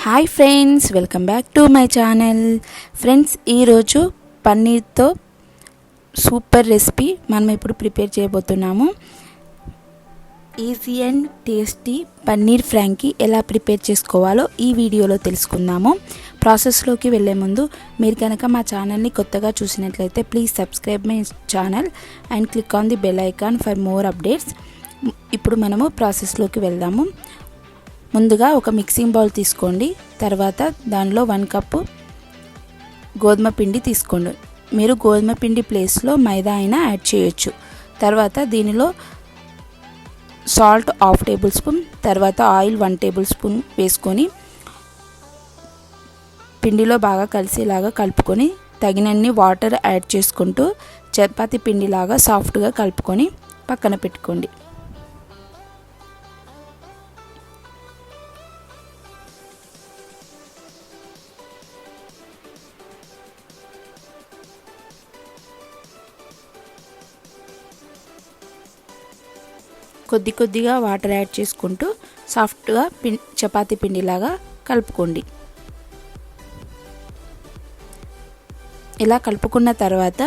Hi friends, welcome back to my channel. Friends, ఈరోజు పన్నీర్తో super recipe మనం ఇప్పుడు prepare చేయబోతున్నాము. Easy and tasty paneer Frankie ఎలా ప్రిపేర్ చేసుకోవాలో ఈ వీడియోలో తెలుసుకుందాము. ప్రాసెస్లోకి వెళ్ళే ముందు మీరు కనుక మా ఛానల్ని కొత్తగా చూసినట్లయితే please subscribe my channel and click on the bell icon for more updates. ఇప్పుడు మనము ప్రాసెస్లోకి వెళ్దాము. ముందుగా ఒక మిక్సింగ్ బౌల్ తీసుకోండి. తర్వాత దానిలో 1 కప్పు గోధుమ పిండి తీసుకోండి. మీరు గోధుమ పిండి ప్లేస్లో మైదా అయినా యాడ్ చేయొచ్చు. తర్వాత దీనిలో సాల్ట్ 1/2 టేబుల్ స్పూన్, తర్వాత ఆయిల్ 1 టేబుల్ స్పూన్ వేసుకొని పిండిలో బాగా కలిసేలాగా కలుపుకొని తగినన్ని వాటర్ యాడ్ చేసుకుంటూ చపాతీ పిండిలాగా సాఫ్ట్గా కలుపుకొని పక్కన పెట్టుకోండి. కొద్ది కొద్దిగా వాటర్ యాడ్ చేసుకుంటూ సాఫ్ట్గా చపాతీ పిండిలాగా కలుపుకోండి. ఇలా కలుపుకున్న తర్వాత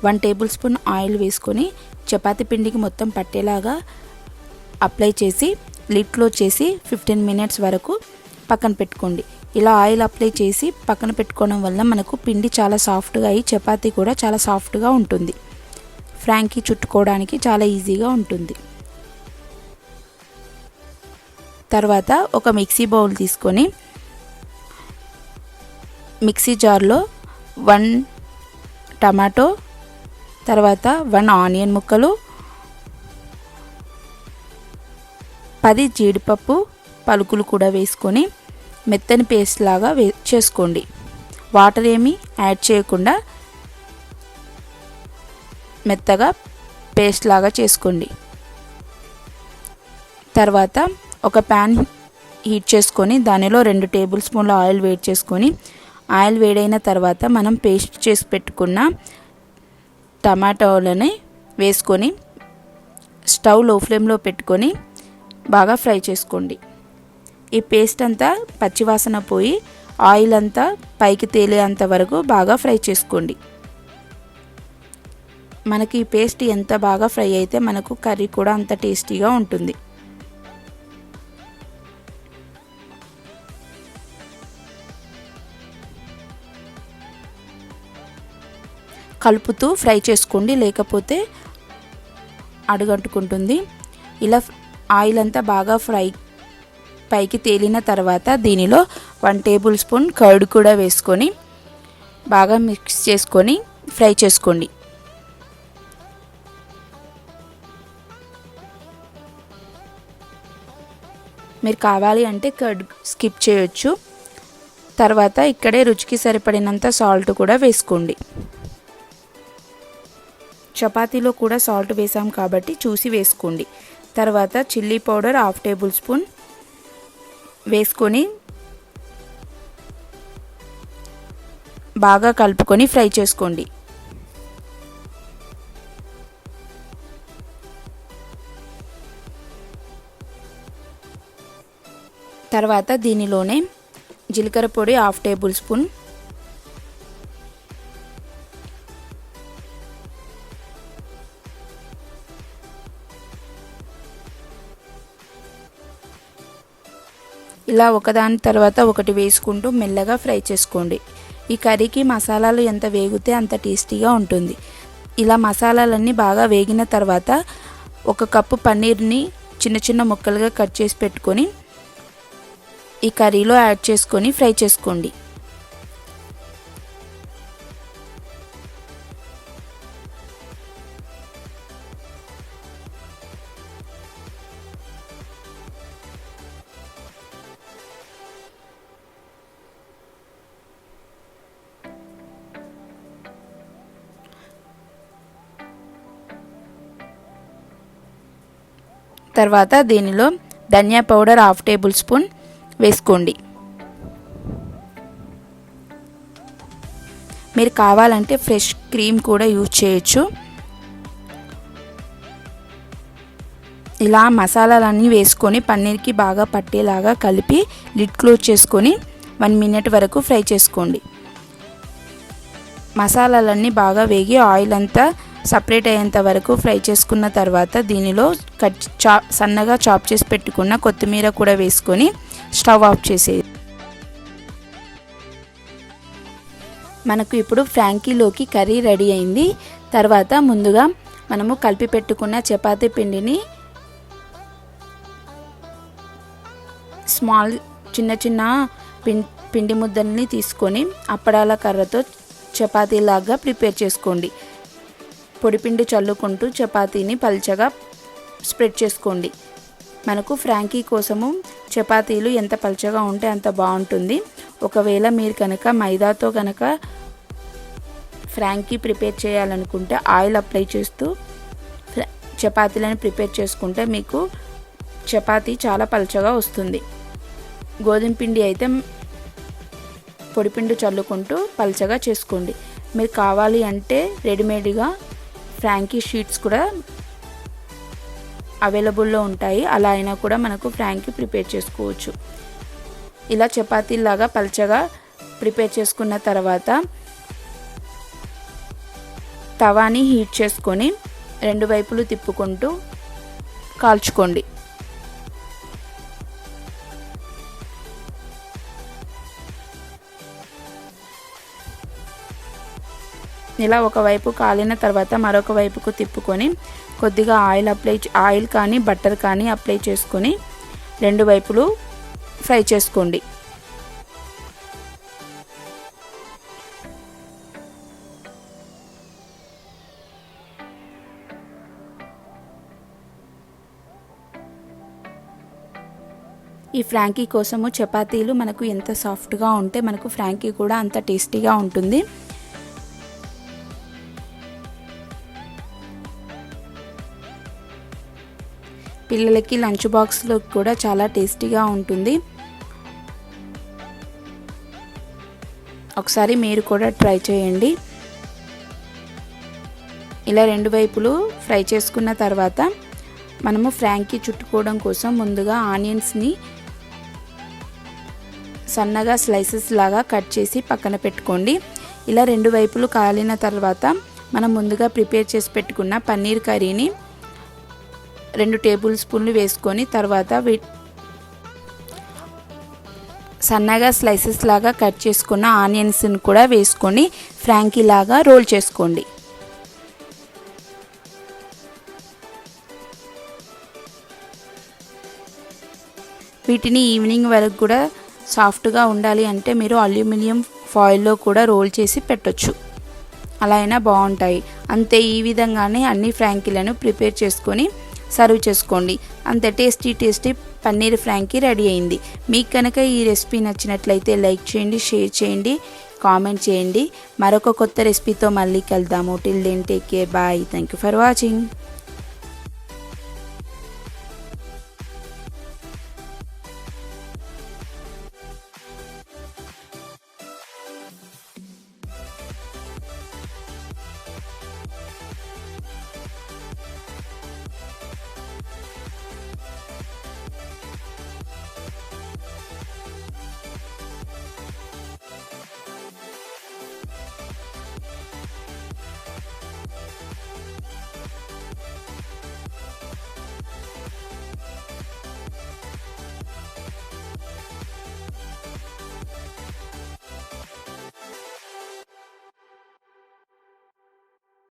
1 టేబుల్ స్పూన్ ఆయిల్ వేసుకొని చపాతీ పిండికి మొత్తం పట్టేలాగా అప్లై చేసి లిడ్ క్లోజ్ చేసి 15 మినిట్స్ వరకు పక్కన పెట్టుకోండి. ఇలా ఆయిల్ అప్లై చేసి పక్కన పెట్టుకోవడం వల్ల మనకు పిండి చాలా సాఫ్ట్గా అయ్యి చపాతీ కూడా చాలా సాఫ్ట్గా ఉంటుంది. ఫ్రాంకీ చుట్టుకోవడానికి చాలా ఈజీగా ఉంటుంది. తర్వాత ఒక మిక్సీ బౌల్ తీసుకొని మిక్సీ జార్లో 1 టమాటో, తర్వాత 1 ఆనియన్ ముక్కలు, 10 జీడిపప్పు పలుకులు కూడా వేసుకొని మెత్తని పేస్ట్ లాగా చేసుకోండి. వాటర్ ఏమీ యాడ్ చేయకుండా మెత్తగా పేస్ట్ లాగా చేసుకోండి. తర్వాత ఒక ప్యాన్ హీట్ చేసుకొని దానిలో 2 టేబుల్ స్పూన్ల ఆయిల్ వేడి చేసుకొని ఆయిల్ వేడైన తర్వాత మనం పేస్ట్ చేసి పెట్టుకున్న టమాటోలని వేసుకొని స్టవ్ లో ఫ్లేమ్లో పెట్టుకొని బాగా ఫ్రై చేసుకోండి. ఈ పేస్ట్ అంతా పచ్చివాసన పోయి ఆయిల్ అంతా పైకి తేలేంత వరకు బాగా ఫ్రై చేసుకోండి. మనకి ఈ పేస్ట్ ఎంత బాగా ఫ్రై అయితే మనకు కర్రీ కూడా అంత టేస్టీగా ఉంటుంది. కలుపుతూ ఫ్రై చేసుకోండి, లేకపోతే అడుగంటుకుంటుంది. ఇలా ఆయిల్ అంతా బాగా పైకి తేలిన తర్వాత దీనిలో 1 టేబుల్ స్పూన్ కర్డ్ కూడా వేసుకొని బాగా మిక్స్ చేసుకొని ఫ్రై చేసుకోండి. మీరు కావాలి అంటే కర్డ్ స్కిప్ చేయొచ్చు. తర్వాత ఇక్కడే రుచికి సరిపడినంత సాల్ట్ కూడా వేసుకోండి. చపాతీలో కూడా సాల్ట్ వేసాం కాబట్టి చూసి వేసుకోండి. తర్వాత చిల్లీ పౌడర్ 1/2 టేబుల్ స్పూన్ వేసుకొని బాగా కలుపుకొని ఫ్రై చేసుకోండి. తర్వాత దీనిలోనే జీలకర్ర పొడి 1/2 టేబుల్ స్పూన్, ఇలా ఒకదాని తర్వాత ఒకటి వేసుకుంటూ మెల్లగా ఫ్రై చేసుకోండి. ఈ కర్రీకి మసాలాలు ఎంత వేగితే అంత టేస్టీగా ఉంటుంది. ఇలా మసాలాలన్నీ బాగా వేగిన తర్వాత 1 కప్పు పన్నీర్ని చిన్న చిన్న ముక్కలుగా కట్ చేసి పెట్టుకొని ఈ కర్రీలో యాడ్ చేసుకొని ఫ్రై చేసుకోండి. తర్వాత దీనిలో ధనియా పౌడర్ 1/2 టేబుల్ స్పూన్ వేసుకోండి. మీరు కావాలంటే ఫ్రెష్ క్రీమ్ కూడా యూజ్ చేయొచ్చు. ఇలా మసాలాలన్నీ వేసుకొని పన్నీర్కి బాగా పట్టేలాగా కలిపి లిడ్ క్లోజ్ చేసుకొని 1 మినిట్ వరకు ఫ్రై చేసుకోండి. మసాలాలన్నీ బాగా వేగి ఆయిల్ అంతా సపరేట్ అయ్యేంత వరకు ఫ్రై చేసుకున్న తర్వాత దీనిలో సన్నగా చాప్ చేసి పెట్టుకున్న కొత్తిమీర కూడా వేసుకొని స్టవ్ ఆఫ్ చేసేది. మనకు ఇప్పుడు ఫ్రాంకీలోకి కర్రీ రెడీ అయింది. తర్వాత ముందుగా మనము కలిపి పెట్టుకున్న చపాతీ పిండిని చిన్న చిన్న పిండి ముద్దల్ని తీసుకొని అప్పడాల కర్రతో చపాతీలాగా ప్రిపేర్ చేసుకోండి. పొడిపిండి చల్లుకుంటూ చపాతీని పల్చగా స్ప్రెడ్ చేసుకోండి. మనకు ఫ్రాంకీ కోసము చపాతీలు ఎంత పల్చగా ఉంటే అంత బాగుంటుంది. ఒకవేళ మీరు కనుక మైదాతో కనుక ఫ్రాంకీ ప్రిపేర్ చేయాలనుకుంటే ఆయిల్ అప్లై చేస్తూ చపాతీలను ప్రిపేర్ చేసుకుంటే మీకు చపాతీ చాలా పల్చగా వస్తుంది. గోధుమ పిండి అయితే పొడిపిండి చల్లుకుంటూ పల్చగా చేసుకోండి. మీరు కావాలి అంటే రెడీమేడ్గా ఫ్రాంకీ షీట్స్ కూడా అవైలబుల్లో ఉంటాయి. అలా అయినా కూడా మనకు ఫ్రాంకీ ప్రిపేర్ చేసుకోవచ్చు. ఇలా చపాతీలాగా పల్చగా ప్రిపేర్ చేసుకున్న తర్వాత తవాని హీట్ చేసుకొని 2 వైపులు తిప్పుకుంటూ కాల్చుకోండి. ఇలా ఒకవైపు కాలిన తర్వాత మరొక వైపుకు తిప్పుకొని కొద్దిగా ఆయిల్ కానీ బటర్ కానీ అప్లై చేసుకొని 2 వైపులు ఫ్రై చేసుకోండి. ఈ ఫ్రాంకీ కోసము చపాతీలు మనకు ఎంత సాఫ్ట్గా ఉంటే మనకు ఫ్రాంకీ కూడా అంత టేస్టీగా ఉంటుంది. పిల్లలకి లంచ్ బాక్స్లో కూడా చాలా టేస్టీగా ఉంటుంది. ఒకసారి మీరు కూడా ట్రై చేయండి. ఇలా 2 వైపులు ఫ్రై చేసుకున్న తర్వాత మనము ఫ్రాంకీ చుట్టుకోవడం కోసం ముందుగా ఆనియన్స్ని సన్నగా స్లైసెస్ లాగా కట్ చేసి పక్కన పెట్టుకోండి. ఇలా 2 వైపులు కాలిన తర్వాత మనం ముందుగా ప్రిపేర్ చేసి పెట్టుకున్న పన్నీర్ కర్రీని 2 టేబుల్ స్పూన్లు వేసుకొని తర్వాత సన్నగా స్లైసెస్ లాగా కట్ చేసుకున్న ఆనియన్స్ని కూడా వేసుకొని ఫ్రాంకీ లాగా రోల్ చేసుకోండి. వీటిని ఈవినింగ్ వరకు కూడా సాఫ్ట్గా ఉండాలి అంటే మీరు అల్యూమినియం ఫాయిల్లో కూడా రోల్ చేసి పెట్టొచ్చు. అలా అయినా బాగుంటాయి. అంతే, ఈ విధంగానే అన్ని ఫ్రాంకీలను ప్రిపేర్ చేసుకొని సర్వ్ చేసుకోండి. అంతే టేస్టీ పన్నీర్ ఫ్రాంకీ రెడీ అయింది. మీకు కనుక ఈ రెసిపీ నచ్చినట్లయితే లైక్ చేయండి, షేర్ చేయండి, కామెంట్ చేయండి. మరొక కొత్త రెసిపీతో మళ్ళీ కలుద్దాము. Till then take care, bye. Thank you for watching.